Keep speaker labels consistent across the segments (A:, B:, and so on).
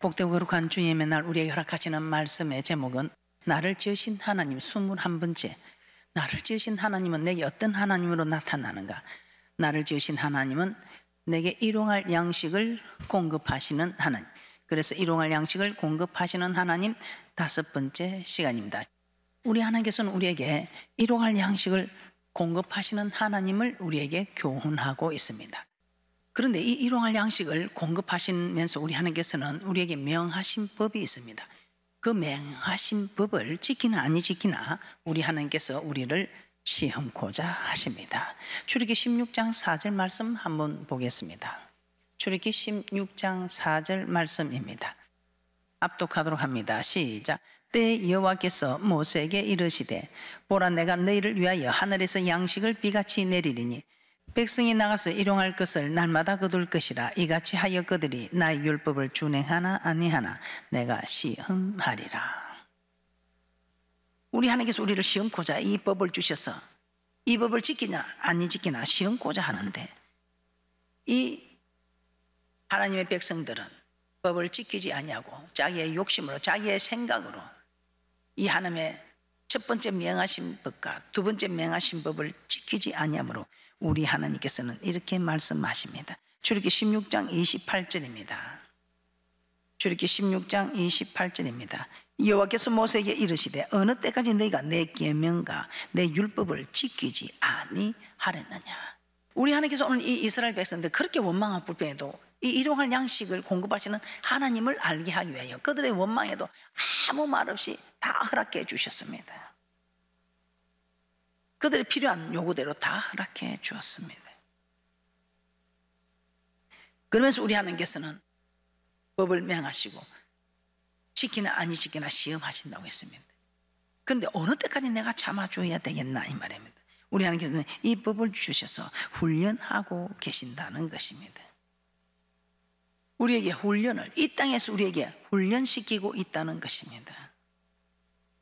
A: 복되고 거룩한 주님의 날 우리에게 허락하시는 말씀의 제목은 나를 지으신 하나님 21번째. 나를 지으신 하나님은 내게 어떤 하나님으로 나타나는가? 나를 지으신 하나님은 내게 일용할 양식을 공급하시는 하나님. 그래서 일용할 양식을 공급하시는 하나님 5번째 시간입니다. 우리 하나님께서는 우리에게 일용할 양식을 공급하시는 하나님을 우리에게 교훈하고 있습니다. 그런데 이 일용할 양식을 공급하시면서 우리 하나님께서는 우리에게 명하신 법이 있습니다. 그 명하신 법을 지키나 아니 지키나 우리 하나님께서 우리를 시험코자 하십니다. 출애굽기 16장 4절 말씀 한번 보겠습니다. 출애굽기 16장 4절 말씀입니다. 압독하도록 합니다. 시작. 때 여호와께서 모세에게 이르시되 보라 내가 너희를 위하여 하늘에서 양식을 비같이 내리리니 백성이 나가서 일용할 것을 날마다 거둘 것이라. 이같이 하여 그들이 나의 율법을 준행하나 아니하나 내가 시험하리라. 우리 하나님께서 우리를 시험코자 이 법을 주셔서 이 법을 지키냐 아니 지키나 시험코자 하는데, 이 하나님의 백성들은 법을 지키지 아니하고 자기의 욕심으로 자기의 생각으로 이 하나님의 첫 번째 명하신 법과 두 번째 명하신 법을 지키지 아니하므로 우리 하나님께서는 이렇게 말씀하십니다. 출애굽기 16장 28절입니다. 출애굽기 16장 28절입니다. 여호와께서 모세에게 이르시되 어느 때까지 너희가 내 계명과 내 율법을 지키지 아니하랬느냐. 우리 하나님께서 오늘 이 이스라엘 백성들 그렇게 원망하고 불평해도 이 일용할 양식을 공급하시는 하나님을 알게 하기 위하여 그들의 원망에도 아무 말 없이 다 허락해 주셨습니다. 그들의 필요한 요구대로 다 허락해 주었습니다. 그러면서 우리 하나님께서는 법을 명하시고 지키나 아니 지키나 시험하신다고 했습니다. 그런데 어느 때까지 내가 참아줘야 되겠나 이 말입니다. 우리 하나님께서는 이 법을 주셔서 훈련하고 계신다는 것입니다. 우리에게 훈련을, 이 땅에서 우리에게 훈련시키고 있다는 것입니다.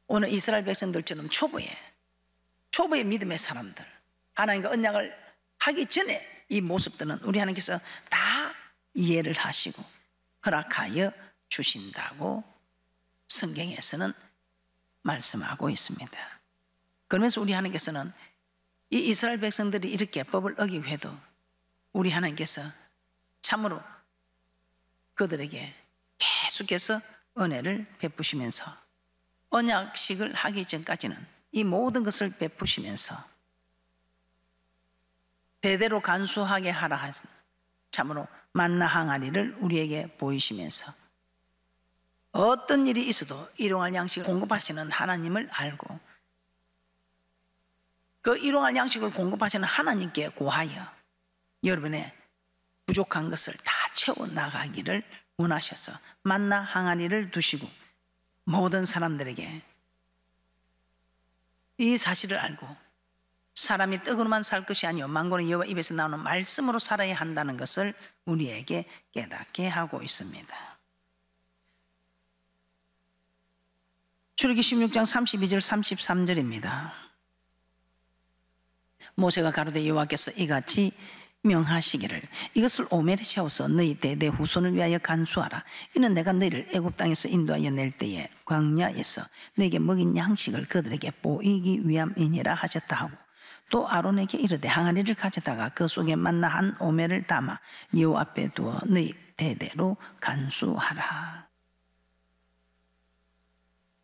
A: 오늘 이스라엘 백성들처럼 초보의 믿음의 사람들, 하나님과 언약을 하기 전에 이 모습들은 우리 하나님께서 다 이해를 하시고 허락하여 주신다고 성경에서는 말씀하고 있습니다. 그러면서 우리 하나님께서는 이 이스라엘 백성들이 이렇게 법을 어기고 해도 우리 하나님께서 참으로 그들에게 계속해서 은혜를 베푸시면서 언약식을 하기 전까지는 이 모든 것을 베푸시면서 대대로 간수하게 하라 하신 참으로 만나 항아리를 우리에게 보이시면서 어떤 일이 있어도 일용할 양식을 공급하시는 하나님을 알고 그 일용할 양식을 공급하시는 하나님께 구하여 여러분의 부족한 것을 다 채워나가기를 원하셔서 만나 항아리를 두시고 모든 사람들에게 이 사실을 알고 사람이 떡으로만 살 것이 아니요 만군의 여호와 입에서 나오는 말씀으로 살아야 한다는 것을 우리에게 깨닫게 하고 있습니다. 출애굽기 16장 32절 33절입니다. 모세가 가로되 여호와께서 이같이 명하시기를 이것을 오멜에 채워서 너희 대대 후손을 위하여 간수하라. 이는 내가 너희를 애굽 땅에서 인도하여 낼 때에 광야에서 너희에게 먹인 양식을 그들에게 보이기 위함이니라 하셨다 하고, 또 아론에게 이르되 항아리를 가져다가 그 속에 만나 한 오멜을 담아 여호와 앞에 두어 너희 대대로 간수하라.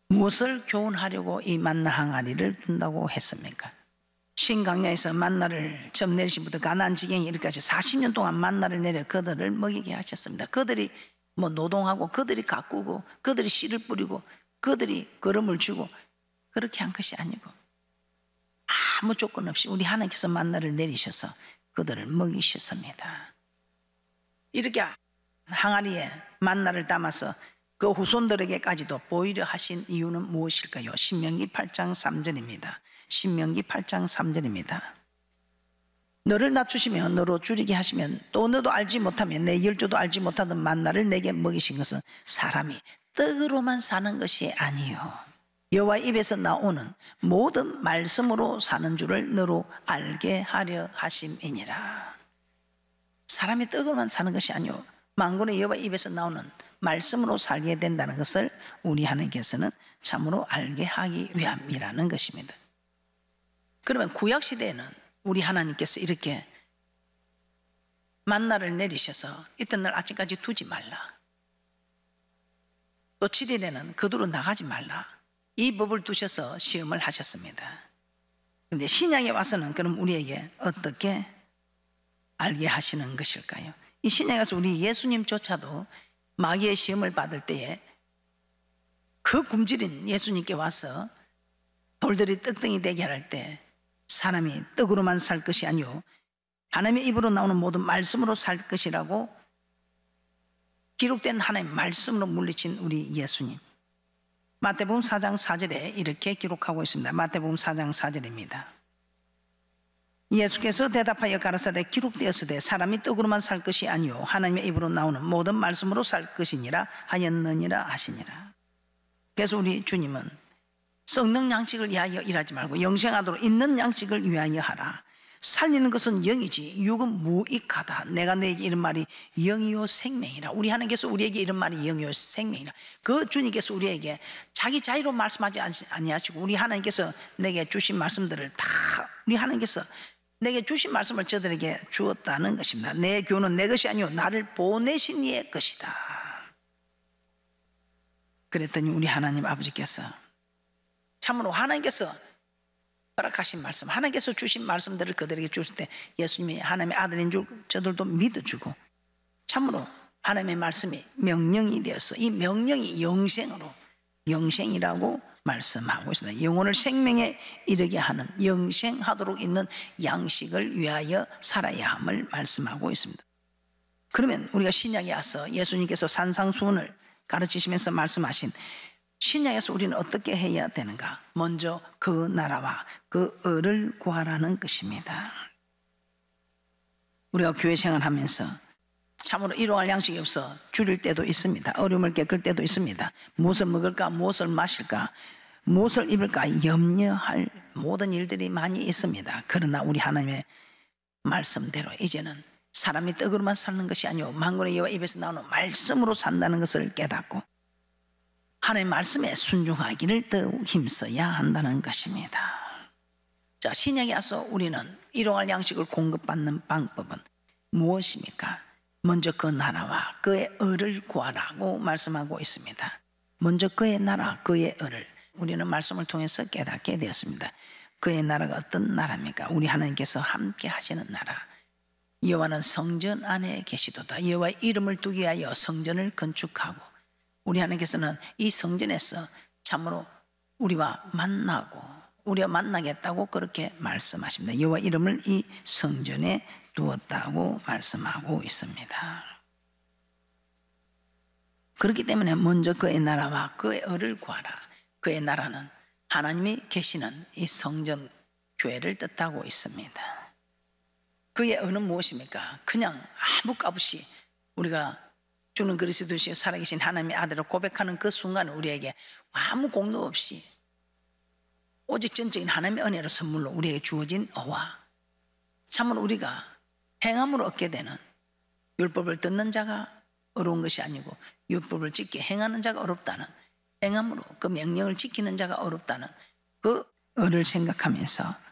A: 무엇을 교훈하려고 이 만나 항아리를 둔다고 했습니까? 신강야에서 만나를 처음 내리신 부터 가나안 지경에 이르기까지 40년 동안 만나를 내려 그들을 먹이게 하셨습니다. 그들이 노동하고 그들이 가꾸고 그들이 씨를 뿌리고 그들이 거름을 주고 그렇게 한 것이 아니고 아무 조건 없이 우리 하나님께서 만나를 내리셔서 그들을 먹이셨습니다. 이렇게 항아리에 만나를 담아서 그 후손들에게까지도 보이려 하신 이유는 무엇일까요? 신명기 8장 3절입니다. 신명기 8장 3절입니다. 너를 낮추시며 너로 줄이게 하시면 또 너도 알지 못하면 내 열조도 알지 못하던 만나를 내게 먹이신 것은 사람이 떡으로만 사는 것이 아니요 여호와 입에서 나오는 모든 말씀으로 사는 줄을 너로 알게 하려 하심이니라. 사람이 떡으로만 사는 것이 아니요 만군의 여호와 입에서 나오는 말씀으로 살게 된다는 것을 우리 하나님께서는 참으로 알게 하기 위함이라는 것입니다. 그러면 구약시대에는 우리 하나님께서 이렇게 만나를 내리셔서 이튿날 아침까지 두지 말라, 또 7일에는 거두로 나가지 말라, 이 법을 두셔서 시험을 하셨습니다. 그런데 신약에 와서는 그럼 우리에게 어떻게 알게 하시는 것일까요? 이 신약에 와서 우리 예수님조차도 마귀의 시험을 받을 때에 그 굶주린 예수님께 와서 돌들이 떡덩이 되게 할 때 사람이 떡으로만 살 것이 아니요 하나님의 입으로 나오는 모든 말씀으로 살 것이라고 기록된 하나님의 말씀으로 물리친 우리 예수님, 마태복음 4장 4절에 이렇게 기록하고 있습니다. 마태복음 4장 4절입니다. 예수께서 대답하여 가라사대 기록되었으되 사람이 떡으로만 살 것이 아니요 하나님의 입으로 나오는 모든 말씀으로 살 것이니라 하였느니라 하시니라. 그래서 우리 주님은 썩는 양식을 위하여 일하지 말고 영생하도록 있는 양식을 위하여 하라. 살리는 것은 영이지 육은 무익하다. 내가 너에게 이런 말이 영이요 생명이라. 우리 하나님께서 우리에게 이런 말이 영이요 생명이라. 그 주님께서 우리에게 자기 자유로 말씀하지 아니하시고 우리 하나님께서 내게 주신 말씀들을 다 우리 하나님께서 내게 주신 말씀을 저들에게 주었다는 것입니다. 내 교훈은 내 것이 아니요 나를 보내신 이의 것이다. 그랬더니 우리 하나님 아버지께서 참으로 하나님께서 허락하신 말씀, 하나님께서 주신 말씀들을 그들에게 주실 때 예수님이 하나님의 아들인 줄 저들도 믿어주고 참으로 하나님의 말씀이 명령이 되어서 이 명령이 영생으로 영생이라고 말씀하고 있습니다. 영혼을 생명에 이르게 하는 영생하도록 있는 양식을 위하여 살아야 함을 말씀하고 있습니다. 그러면 우리가 신약에 와서 예수님께서 산상수훈을 가르치시면서 말씀하신 신약에서 우리는 어떻게 해야 되는가? 먼저 그 나라와 그 의를 구하라는 것입니다. 우리가 교회 생활하면서 참으로 일용할 양식이 없어 줄일 때도 있습니다. 어려움을 겪을 때도 있습니다. 무엇을 먹을까, 무엇을 마실까, 무엇을 입을까 염려할 모든 일들이 많이 있습니다. 그러나 우리 하나님의 말씀대로 이제는 사람이 떡으로만 사는 것이 아니오 만군의 여호와 입에서 나오는 말씀으로 산다는 것을 깨닫고 하나님의 말씀에 순종하기를 더욱 힘써야 한다는 것입니다. 자, 신약에 와서 우리는 일용할 양식을 공급받는 방법은 무엇입니까? 먼저 그 나라와 그의 의를 구하라고 말씀하고 있습니다. 먼저 그의 나라, 그의 의를 우리는 말씀을 통해서 깨닫게 되었습니다. 그의 나라가 어떤 나라입니까? 우리 하나님께서 함께 하시는 나라. 여호와는 성전 안에 계시도다. 여호와의 이름을 두기 위하여 성전을 건축하고 우리 하나님께서는 이 성전에서 참으로 우리와 만나겠다고 그렇게 말씀하십니다. 여호와 이름을 이 성전에 두었다고 말씀하고 있습니다. 그렇기 때문에 먼저 그의 나라와 그의 의를 구하라. 그의 나라는 하나님이 계시는 이 성전 교회를 뜻하고 있습니다. 그의 의는 무엇입니까? 그냥 아무 값 없이 우리가 주는 그리스도시요 살아계신 하나님의 아들을 고백하는 그 순간 우리에게 아무 공로 없이 오직 전적인 하나님의 은혜로 선물로 우리에게 주어진 의와 참으로 우리가 행함으로 얻게 되는 율법을 듣는 자가 어려운 것이 아니고 율법을 지켜 행하는 자가 어렵다는 행함으로 그 명령을 지키는 자가 어렵다는 그 의를 생각하면서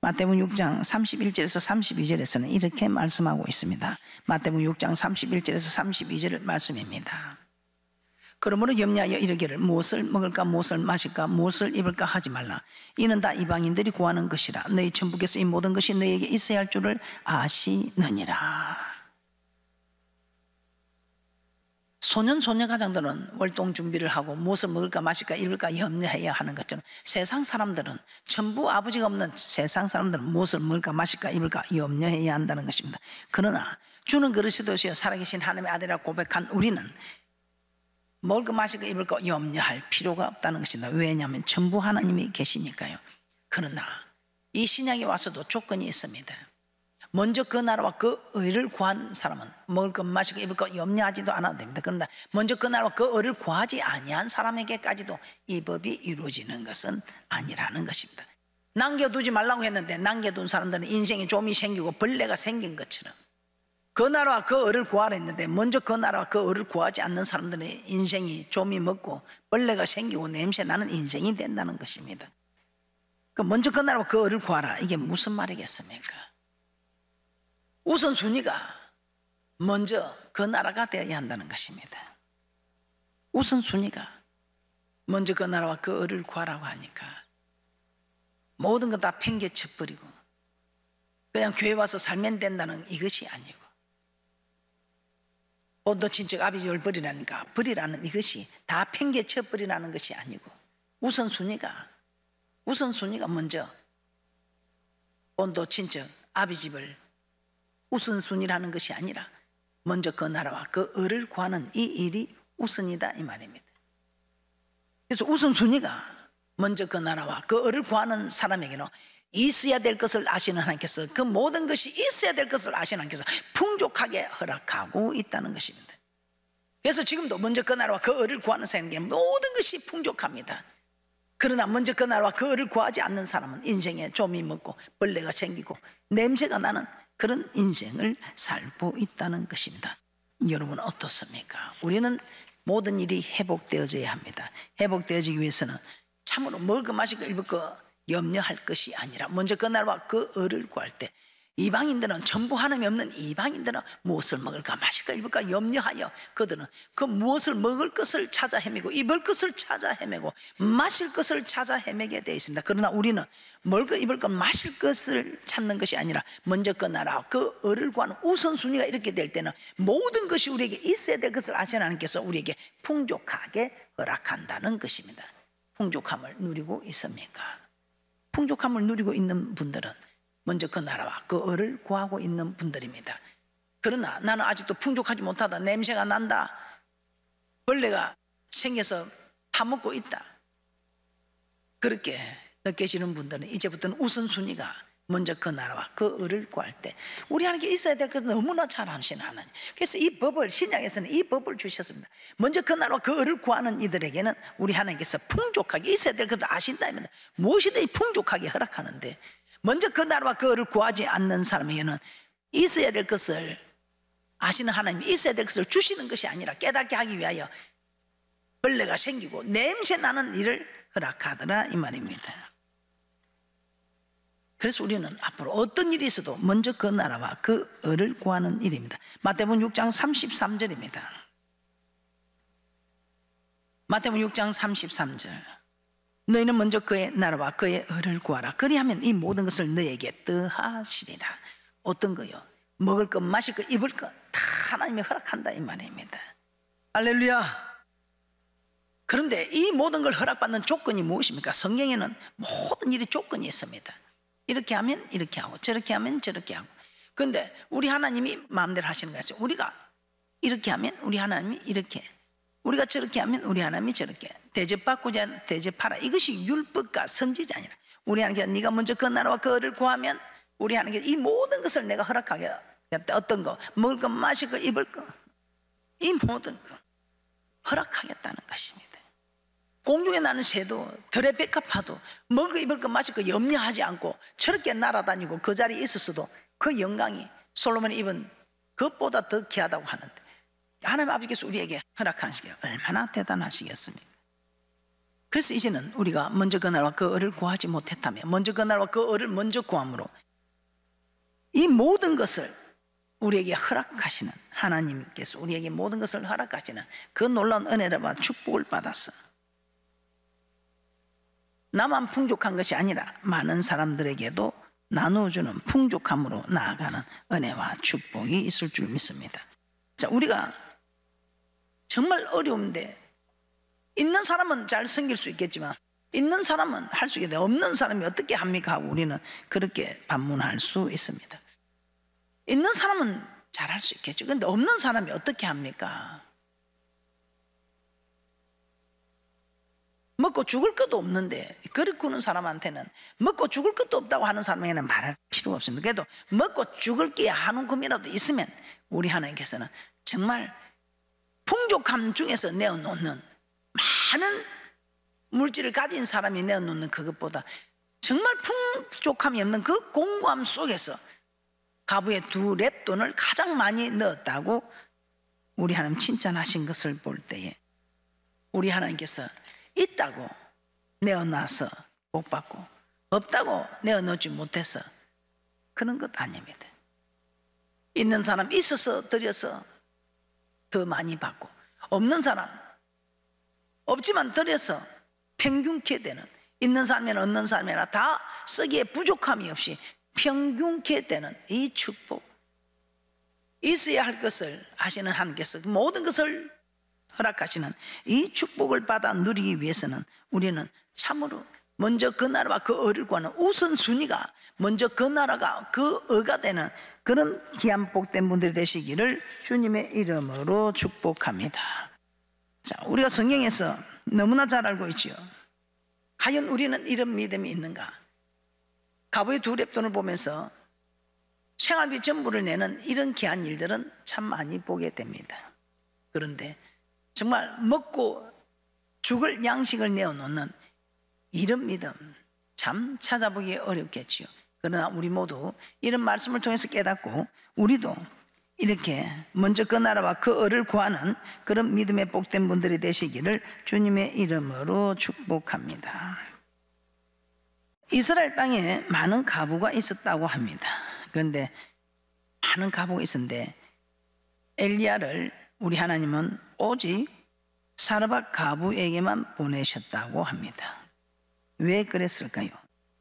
A: 마태복음 6장 31절에서 32절에서는 이렇게 말씀하고 있습니다. 마태복음 6장 31절에서 32절 말씀입니다. 그러므로 염려하여 이르기를 무엇을 먹을까 무엇을 마실까 무엇을 입을까 하지 말라. 이는 다 이방인들이 구하는 것이라. 너희 천부께서 이 모든 것이 너희에게 있어야 할 줄을 아시느니라. 소년 소녀 가장들은 월동 준비를 하고 무엇을 먹을까 마실까 입을까 염려해야 하는 것처럼 세상 사람들은 전부 아버지가 없는 세상 사람들은 무엇을 먹을까 마실까 입을까 염려해야 한다는 것입니다. 그러나 주는 그리스도시여 살아계신 하나님의 아들이라고 고백한 우리는 먹을 거 마실 거 입을 거 염려할 필요가 없다는 것입니다. 왜냐하면 전부 하나님이 계시니까요. 그러나 이 신약에 와서도 조건이 있습니다. 먼저 그 나라와 그 의를 구한 사람은 먹을 것 마실 것 입을 것 염려하지도 않아도 됩니다. 그런데 먼저 그 나라와 그 의를 구하지 아니한 사람에게까지도 이 법이 이루어지는 것은 아니라는 것입니다. 남겨두지 말라고 했는데 남겨둔 사람들은 인생에 좀이 생기고 벌레가 생긴 것처럼 그 나라와 그 을을 구하라 했는데 먼저 그 나라와 그 을을 구하지 않는 사람들의 인생이 좀이 먹고 벌레가 생기고 냄새 나는 인생이 된다는 것입니다. 먼저 그 나라와 그 을을 구하라, 이게 무슨 말이겠습니까? 우선순위가 먼저 그 나라가 되어야 한다는 것입니다. 우선순위가 먼저 그 나라와 그 을을 구하라고 하니까 모든 거 다 팽개쳐버리고 그냥 교회 와서 살면 된다는 이것이 아니고, 본도 친척 아비집을 버리라니까 버리라는 이것이 다 팽개쳐버리라는 것이 아니고, 우선순위가 먼저 본도 친척 아비집을 우선순위라는 것이 아니라 먼저 그 나라와 그 을을 구하는 이 일이 우선이다 이 말입니다. 그래서 우선순위가 먼저 그 나라와 그 을을 구하는 사람에게는 있어야 될 것을 아시는 하나님께서, 그 모든 것이 있어야 될 것을 아시는 하나님께서 풍족하게 허락하고 있다는 것입니다. 그래서 지금도 먼저 그 나라와 그 을을 구하는 사람에게 모든 것이 풍족합니다. 그러나 먼저 그 나라와 그 을을 구하지 않는 사람은 인생에 좀이 먹고 벌레가 생기고 냄새가 나는 그런 인생을 살고 있다는 것입니다. 여러분 어떻습니까? 우리는 모든 일이 회복되어져야 합니다. 회복되어지기 위해서는 참으로 먹을 거 마실 거 입을 거 염려할 것이 아니라 먼저 그 나라와 그 을을 구할 때, 이방인들은 전부 하나님이 없는 이방인들은 무엇을 먹을까 마실까 입을까 염려하여 그들은 그 무엇을 먹을 것을 찾아 헤매고 입을 것을 찾아 헤매고 마실 것을 찾아 헤매게 되어 있습니다. 그러나 우리는 먹을 것 입을 것 마실 것을 찾는 것이 아니라 먼저 그 나라와 그 을을 구하는 우선순위가 이렇게 될 때는 모든 것이 우리에게 있어야 될 것을 아시는 하나님께서 우리에게 풍족하게 허락한다는 것입니다. 풍족함을 누리고 있습니까? 풍족함을 누리고 있는 분들은 먼저 그 나라와 그 을을 구하고 있는 분들입니다. 그러나 나는 아직도 풍족하지 못하다, 냄새가 난다, 벌레가 생겨서 파먹고 있다, 그렇게 느껴지는 분들은 이제부터는 우선순위가 먼저 그 나라와 그 을을 구할 때 우리 하나님께 있어야 될 것은 너무나 잘 아시는 하나님. 그래서 이 법을, 신약에서는 이 법을 주셨습니다. 먼저 그 나라와 그 을을 구하는 이들에게는 우리 하나님께서 풍족하게 있어야 될 것을 아신다면 무엇이든 풍족하게 허락하는데, 먼저 그 나라와 그 을을 구하지 않는 사람에게는 있어야 될 것을 아시는 하나님이 있어야 될 것을 주시는 것이 아니라 깨닫게 하기 위하여 벌레가 생기고 냄새 나는 일을 허락하더라 이 말입니다. 그래서 우리는 앞으로 어떤 일이 있어도 먼저 그 나라와 그 을을 구하는 일입니다. 마태복음 6장 33절입니다. 마태복음 6장 33절. 너희는 먼저 그의 나라와 그의 을을 구하라. 그리하면 이 모든 것을 너에게 더하시리라. 어떤 거요? 먹을 것, 마실 것, 입을 것 다 하나님이 허락한다 이 말입니다. 할렐루야. 그런데 이 모든 걸 허락받는 조건이 무엇입니까? 성경에는 모든 일이 조건이 있습니다. 이렇게 하면 이렇게 하고 저렇게 하면 저렇게 하고. 그런데 우리 하나님이 마음대로 하시는 것이, 우리가 이렇게 하면 우리 하나님이 이렇게, 우리가 저렇게 하면 우리 하나님이 저렇게, 대접받고자 대접하라. 이것이 율법과 선지자 아니라 우리 하나님께 네가 먼저 그 나라와 그 을을 구하면 우리 하나님께 이 모든 것을 내가 허락하겠다. 어떤 거, 먹을 거, 마실 거, 입을 거, 이 모든 거 허락하겠다는 것입니다. 공중에 나는 새도 들의 백합화도 먹을 거 입을 거 마실 거 염려하지 않고 저렇게 날아다니고 그 자리에 있었어도 그 영광이 솔로몬이 입은 그것보다 더 귀하다고 하는데 하나님 아버지께서 우리에게 허락하시는 게 얼마나 대단하시겠습니까? 그래서 이제는 우리가 먼저 그 나라와 그 을을 구하지 못했다면 먼저 그 나라와 그 을을 먼저 구함으로 이 모든 것을 우리에게 허락하시는 하나님께서 우리에게 모든 것을 허락하시는 그 놀라운 은혜와 축복을 받았어. 나만 풍족한 것이 아니라 많은 사람들에게도 나누어주는 풍족함으로 나아가는 은혜와 축복이 있을 줄 믿습니다. 자, 우리가 정말 어려운데 있는 사람은 잘 섬길 수 있겠지만 있는 사람은 할 수 있겠는데 없는 사람이 어떻게 합니까? 하고 우리는 그렇게 반문할 수 있습니다. 있는 사람은 잘할 수 있겠죠. 그런데 없는 사람이 어떻게 합니까? 먹고 죽을 것도 없는데 그릇 구는 사람한테는 먹고 죽을 것도 없다고 하는 사람에게는 말할 필요가 없습니다. 그래도 먹고 죽을 게 한 움큼이라도 있으면 우리 하나님께서는 정말 풍족함 중에서 내어놓는 많은 물질을 가진 사람이 내어놓는 그것보다 정말 풍족함이 없는 그 공고함 속에서 가부에 2렙돈을 가장 많이 넣었다고 우리 하나님 칭찬하신 것을 볼 때에 우리 하나님께서 있다고 내어놔서 복 받고 없다고 내어놓지 못해서 그런 것 아닙니다. 있는 사람 있어서 드려서 더 많이 받고, 없는 사람 없지만 드려서 평균케 되는, 있는 사람이나 없는 사람이나 다 쓰기에 부족함이 없이 평균케 되는 이 축복, 있어야 할 것을 하시는 하나님께서 모든 것을 허락하시는 이 축복을 받아 누리기 위해서는 우리는 참으로 먼저 그 나라와 그 의를 구하는 우선순위가 먼저 그 나라가 그 의가 되는 그런 귀한 복된 분들이 되시기를 주님의 이름으로 축복합니다. 자, 우리가 성경에서 너무나 잘 알고 있죠. 과연 우리는 이런 믿음이 있는가? 가부의 2렙돈을 보면서 생활비 전부를 내는 이런 귀한 일들은 참 많이 보게 됩니다. 그런데 정말 먹고 죽을 양식을 내어놓는 이런 믿음 참 찾아보기 어렵겠지요. 그러나 우리 모두 이런 말씀을 통해서 깨닫고 우리도 이렇게 먼저 그 나라와 그 의를 구하는 그런 믿음의 복된 분들이 되시기를 주님의 이름으로 축복합니다. 이스라엘 땅에 많은 가부가 있었다고 합니다. 그런데 많은 가부가 있었는데 엘리야를 우리 하나님은 오직 사르밧 가부에게만 보내셨다고 합니다. 왜 그랬을까요?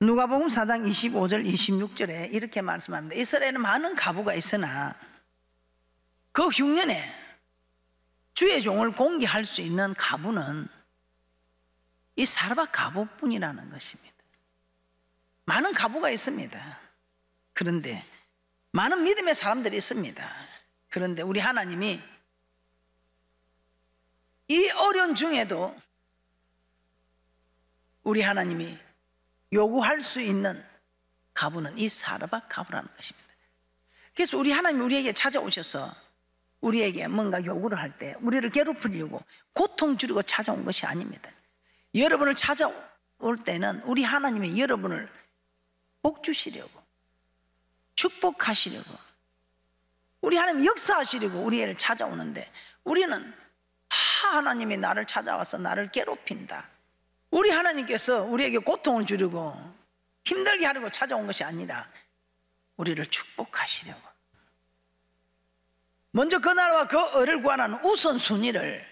A: 누가복음 4장 25절 26절에 이렇게 말씀합니다. 이스라엘에는 많은 가부가 있으나 그 흉년에 주의 종을 공개할 수 있는 가부는 이 사르밧 가부뿐이라는 것입니다. 많은 가부가 있습니다. 그런데 많은 믿음의 사람들이 있습니다. 그런데 우리 하나님이 이 어려운 중에도 우리 하나님이 요구할 수 있는 가부는 이 사르밧 가부라는 것입니다. 그래서 우리 하나님이 우리에게 찾아오셔서 우리에게 뭔가 요구를 할 때 우리를 괴롭히려고 고통 주려고 찾아온 것이 아닙니다. 여러분을 찾아올 때는 우리 하나님이 여러분을 복 주시려고, 축복하시려고, 우리 하나님 역사하시려고 우리를 찾아오는데 우리는 하나님이 나를 찾아와서 나를 괴롭힌다, 우리 하나님께서 우리에게 고통을 주려고 힘들게 하려고 찾아온 것이 아니라 우리를 축복하시려고, 먼저 그 나라와 그 의를 구하는 우선순위를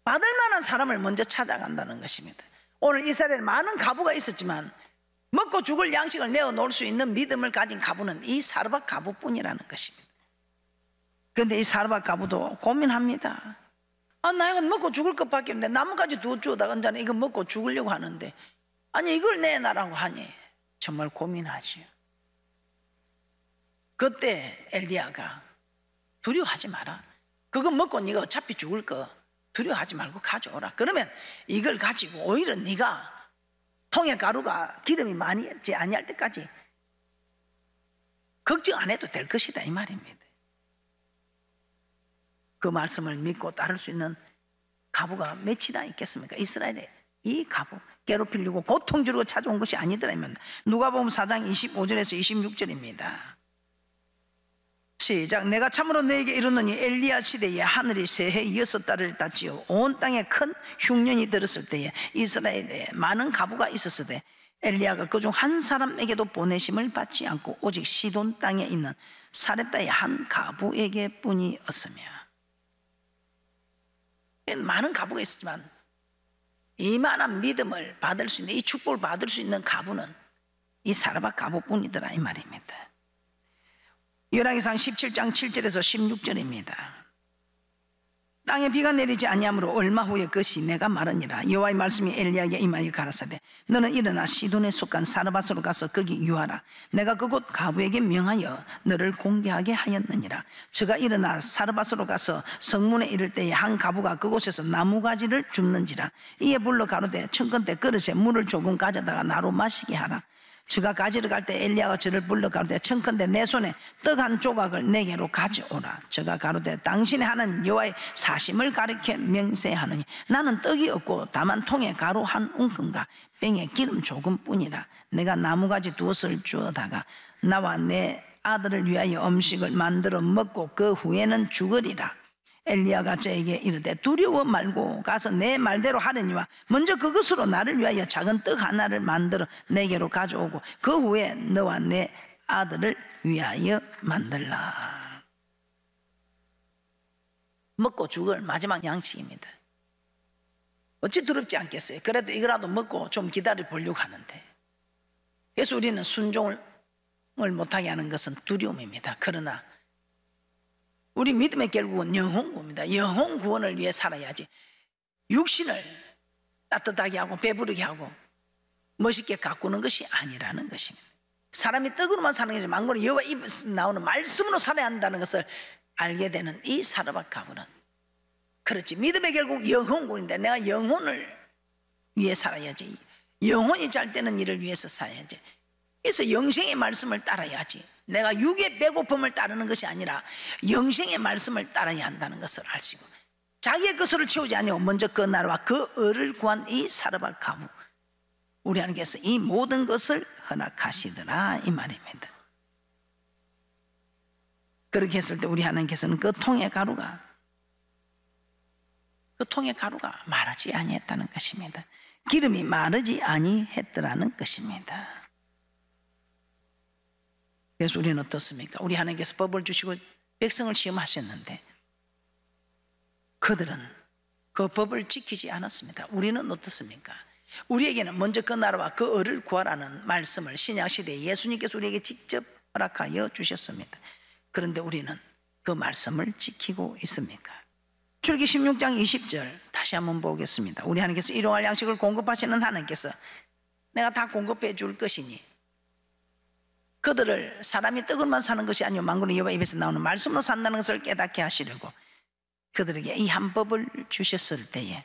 A: 받을 만한 사람을 먼저 찾아간다는 것입니다. 오늘 이스라엘에 많은 가부가 있었지만 먹고 죽을 양식을 내어놓을 수 있는 믿음을 가진 가부는 이 사르밧 가부뿐이라는 것입니다. 그런데 이 사르밧 가부도 고민합니다. 나 이건 먹고 죽을 것밖에 없는데 나뭇가지 두 주다가 언제나 이거 먹고 죽으려고 하는데 아니 이걸 내놔라고 하니 정말 고민하지요. 그때 엘리야가 두려워하지 마라, 그거 먹고 네가 어차피 죽을 거 두려워하지 말고 가져오라. 그러면 이걸 가지고 오히려 네가 통에 가루가 기름이 많이 있지 아니할 때까지 걱정 안 해도 될 것이다 이 말입니다. 그 말씀을 믿고 따를 수 있는 가부가 몇이나 있겠습니까? 이스라엘에 이 가부 괴롭히려고 고통 주려고 찾아온 것이 아니더라. 누가복음 4장 25절에서 26절입니다. 시작. 내가 참으로 너에게 이르노니 엘리야 시대에 하늘이 새해 6달을 닫지요 온 땅에 큰 흉년이 들었을 때에 이스라엘에 많은 가부가 있었으되 엘리야가 그중 한 사람에게도 보내심을 받지 않고 오직 시돈 땅에 있는 사렙다의 한 가부에게 뿐이었으며. 많은 가부가 있었지만 이만한 믿음을 받을 수 있는, 이 축복을 받을 수 있는 가부는 이 사르밧 가부뿐이더라 이 말입니다. 열왕기상 17장 7절에서 16절입니다. 땅에 비가 내리지 아니하므로 얼마 후에 그 시내가 마르니라. 여호와의 말씀이 엘리야에게 임하여 가라사대 너는 일어나 시돈에 속한 사르밧으로 가서 거기 유하라. 내가 그곳 가부에게 명하여 너를 공개하게 하였느니라. 저가 일어나 사르밧으로 가서 성문에 이를 때에 한 가부가 그곳에서 나무가지를 줍는지라. 이에 불러 가로되 청컨대 그릇에 물을 조금 가져다가 나로 마시게 하라. 저가 가지러 갈 때 엘리야가 저를 불러 가로되 청컨대 내 손에 떡 한 조각을 내게로 가져오라. 저가 가로되 당신의 하나님 여호와의 사심을 가리켜 명세하느니 나는 떡이 없고 다만 통에 가루 한 웅큼과 뺑에 기름 조금뿐이라. 내가 나무가지 2옷을 주어다가 나와 내 아들을 위하여 음식을 만들어 먹고 그 후에는 죽으리라. 엘리야가 저에게 이르되 두려워 말고 가서 내 말대로 하려니와 먼저 그것으로 나를 위하여 작은 떡 하나를 만들어 내게로 가져오고 그 후에 너와 내 아들을 위하여 만들라. 먹고 죽을 마지막 양식입니다. 어찌 두렵지 않겠어요? 그래도 이거라도 먹고 좀 기다려 보려고 하는데, 그래서 우리는 순종을 못하게 하는 것은 두려움입니다. 그러나 우리 믿음의 결국은 영혼구원입니다. 영혼 구원을 위해 살아야지 육신을 따뜻하게 하고 배부르게 하고 멋있게 가꾸는 것이 아니라는 것입니다. 사람이 떡으로만 사는 것이 망고는 여호와 입에서 나오는 말씀으로 살아야 한다는 것을 알게 되는 이 사르밧 가문은, 그렇지, 믿음의 결국 영혼구원인데 내가 영혼을 위해 살아야지, 영혼이 잘 되는 일을 위해서 살아야지. 그래서 영생의 말씀을 따라야지, 내가 육의 배고픔을 따르는 것이 아니라 영생의 말씀을 따라야 한다는 것을 아시고 자기의 것으로 채우지 아니하고 먼저 그 나라와 그 의를 구한 이 사르밧 가문, 우리 하나님께서 이 모든 것을 허락하시더라 이 말입니다. 그렇게 했을 때 우리 하나님께서는 그 통의 가루가 마르지 아니했다는 것입니다. 기름이 마르지 아니했더라는 것입니다. 그래서 우리는 어떻습니까? 우리 하나님께서 법을 주시고 백성을 시험하셨는데 그들은 그 법을 지키지 않았습니다. 우리는 어떻습니까? 우리에게는 먼저 그 나라와 그 의를 구하라는 말씀을 신약시대에 예수님께서 우리에게 직접 허락하여 주셨습니다. 그런데 우리는 그 말씀을 지키고 있습니까? 출애굽기 16장 20절 다시 한번 보겠습니다. 우리 하나님께서 일용할 양식을 공급하시는 하나님께서 내가 다 공급해 줄 것이니 그들을 사람이 떡으로만 사는 것이 아니요 만군의 여호와 입에서 나오는 말씀으로 산다는 것을 깨닫게 하시려고 그들에게 이 한 법을 주셨을 때에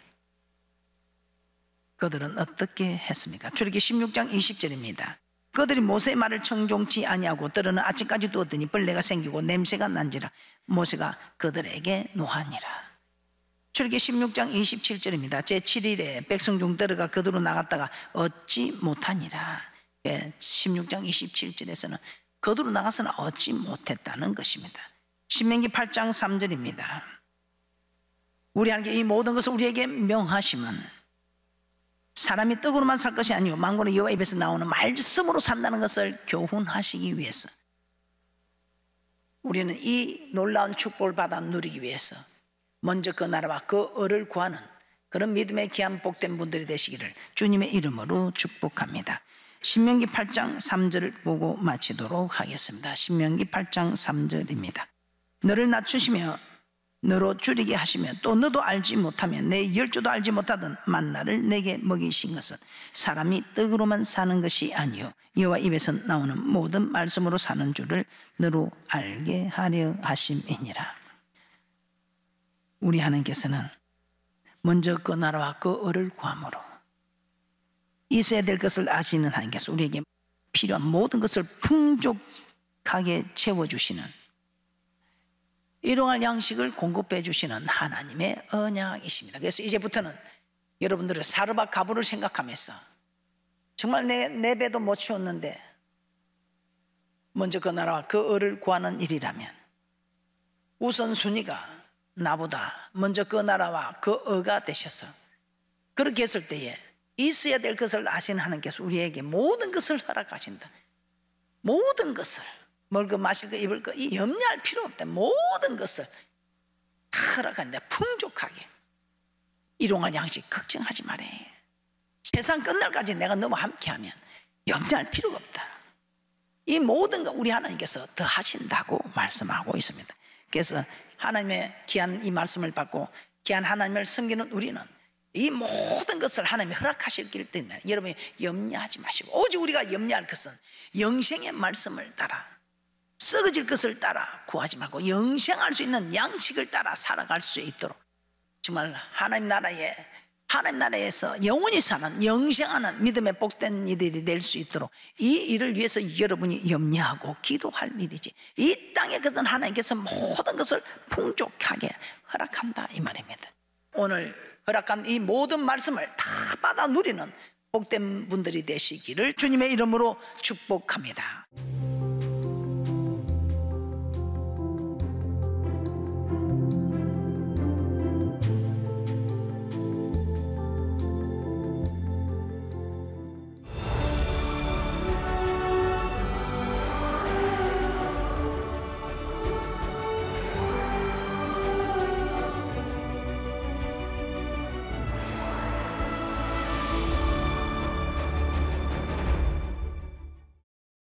A: 그들은 어떻게 했습니까? 출애굽기 16장 20절입니다. 그들이 모세의 말을 청종치 아니하고 들으는 아침까지 두었더니 벌레가 생기고 냄새가 난지라 모세가 그들에게 노하니라. 출애굽기 16장 27절입니다. 제7일에 백성 중 들어가 그들로 나갔다가 얻지 못하니라. 16장 27절에서는 거두로 나가서는 얻지 못했다는 것입니다. 신명기 8장 3절입니다. 우리 하나님께 이 모든 것을 우리에게 명하시면 사람이 떡으로만 살 것이 아니고 만군의 여호와 입에서 나오는 말씀으로 산다는 것을 교훈하시기 위해서 우리는 이 놀라운 축복을 받아 누리기 위해서 먼저 그 나라와 그 의를 구하는 그런 믿음의 귀한 복된 분들이 되시기를 주님의 이름으로 축복합니다. 신명기 8장 3절을 보고 마치도록 하겠습니다. 신명기 8장 3절입니다. 너를 낮추시며 너로 줄이게 하시며 또 너도 알지 못하면 내 열조도 알지 못하던 만나를 내게 먹이신 것은 사람이 떡으로만 사는 것이 아니요 여호와 입에서 나오는 모든 말씀으로 사는 줄을 너로 알게 하려 하심이니라. 우리 하나님께서는 먼저 그 나라와 그 의를 구함으로 있어야 될 것을 아시는 하나님께서 우리에게 필요한 모든 것을 풍족하게 채워주시는 일용할 양식을 공급해 주시는 하나님의 언약이십니다. 그래서 이제부터는 여러분들의 사르밧 가부를 생각하면서 정말 내 배도 못 채웠는데 먼저 그 나라와 그 의를 구하는 일이라면 우선순위가 나보다 먼저 그 나라와 그 의가 되셔서 그렇게 했을 때에 있어야 될 것을 아시는 하나님께서 우리에게 모든 것을 허락하신다. 모든 것을 먹을 거 마실 거 입을 거 이 염려할 필요 없다. 모든 것을 다 허락한다. 풍족하게 일용할 양식 걱정하지 말아요. 세상 끝날까지 내가 너무 함께하면 염려할 필요가 없다. 이 모든 거 우리 하나님께서 더 하신다고 말씀하고 있습니다. 그래서 하나님의 귀한 이 말씀을 받고 귀한 하나님을 섬기는 우리는 이 모든 것을 하나님이 허락하실 때문에 여러분이 염려하지 마시고 오직 우리가 염려할 것은 영생의 말씀을 따라 썩어질 것을 따라 구하지 말고 영생할 수 있는 양식을 따라 살아갈 수 있도록 정말 하나님 나라에서 영원히 사는 영생하는 믿음의 복된 이들이 될 수 있도록 이 일을 위해서 여러분이 염려하고 기도할 일이지 이 땅에 것은 하나님께서 모든 것을 풍족하게 허락한다 이 말입니다. 오늘 허락한 이 모든 말씀을 다 받아 누리는 복된 분들이 되시기를 주님의 이름으로 축복합니다.